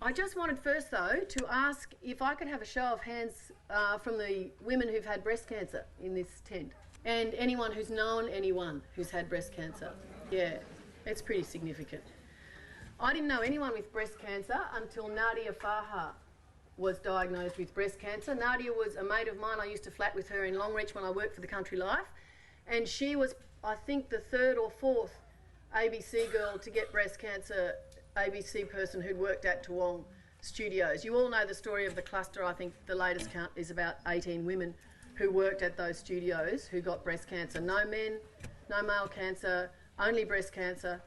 I just wanted first, though, to ask if I could have a show of hands from the women who've had breast cancer in this tent, and anyone who's known anyone who's had breast cancer. Yeah, it's pretty significant. I didn't know anyone with breast cancer until Nadia Faha was diagnosed with breast cancer. Nadia was a mate of mine. I used to flat with her in Longreach when I worked for the Country Life, and she was, I think, the third or fourth ABC girl to get breast cancer, ABC person who'd worked at Toowong Studios. You all know the story of the cluster. I think the latest count is about 18 women who worked at those studios who got breast cancer. No men, no male cancer, only breast cancer,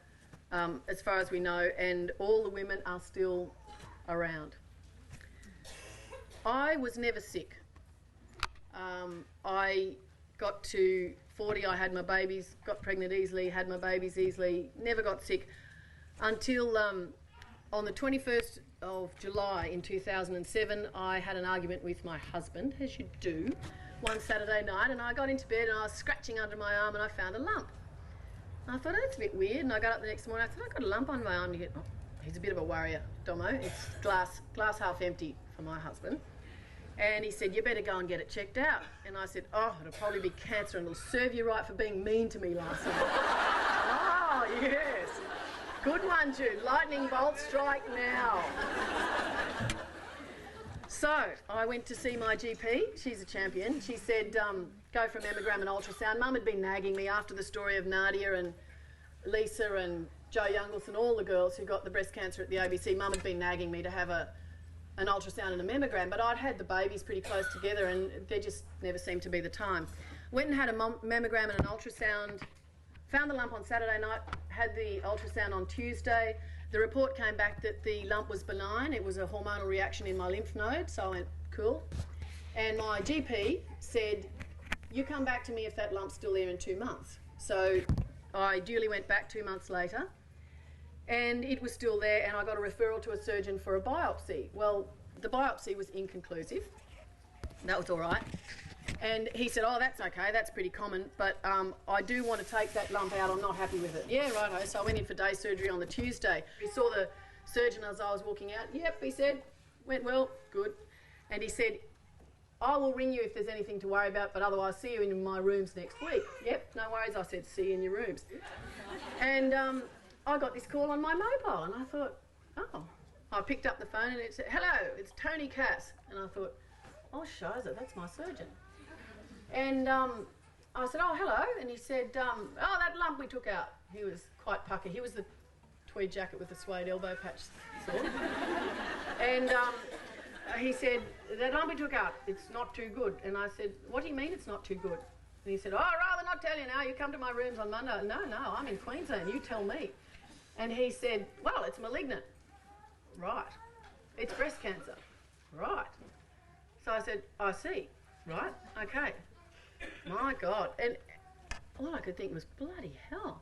as far as we know, and all the women are still around. I was never sick. I got to 40, I had my babies, got pregnant easily, had my babies easily, never got sick until on the 21st of July in 2007, I had an argument with my husband, as you do, one Saturday night, and I got into bed and I was scratching under my arm and I found a lump. And I thought, oh, that's a bit weird, and I got up the next morning, I thought, I've got a lump on my arm. Oh, he's a bit of a worrier, Domo. It's glass half empty for my husband. And he said, you better go and get it checked out. And I said, oh, it'll probably be cancer and it'll serve you right for being mean to me last night. Oh, yes. Good one, Jude. Lightning bolt strike now. So I went to see my GP. She's a champion. She said, go for a mammogram and ultrasound. Mum had been nagging me after the story of Nadia and Lisa and Jo Youngles and all the girls who got the breast cancer at the ABC. Mum had been nagging me to have an ultrasound and a mammogram, but I'd had the babies pretty close together and there just never seemed to be the time. Went and had a mammogram and an ultrasound, found the lump on Saturday night, had the ultrasound on Tuesday. The report came back that the lump was benign. It was a hormonal reaction in my lymph node, so I went, cool. And my GP said, you come back to me if that lump's still there in 2 months. So I duly went back 2 months later, and it was still there, and I got a referral to a surgeon for a biopsy. Well, the biopsy was inconclusive. That was all right. And he said, oh, that's okay, that's pretty common, but I do want to take that lump out, I'm not happy with it. Yeah, righto. So I went in for day surgery on the Tuesday. He saw the surgeon as I was walking out. Yep, he said, went well, good. And he said, I will ring you if there's anything to worry about, but otherwise see you in my rooms next week. Yep, no worries, I said, see you in your rooms. And I got this call on my mobile, and I thought, oh. I picked up the phone and it said, hello, it's Tony Cass. And I thought, oh, shiza, that's my surgeon. And I said, oh, hello. And he said, oh, that lump we took out. He was quite pucker. He was the tweed jacket with the suede elbow patch sort. And he said, that lump we took out, it's not too good. And I said, what do you mean it's not too good? And he said, oh, I'd rather not tell you now. You come to my rooms on Monday. No, I'm in Queensland. You tell me. And he said, well, it's malignant. Right. It's breast cancer. Right. So I said, I see. Right. Okay. My God. And all I could think was, bloody hell.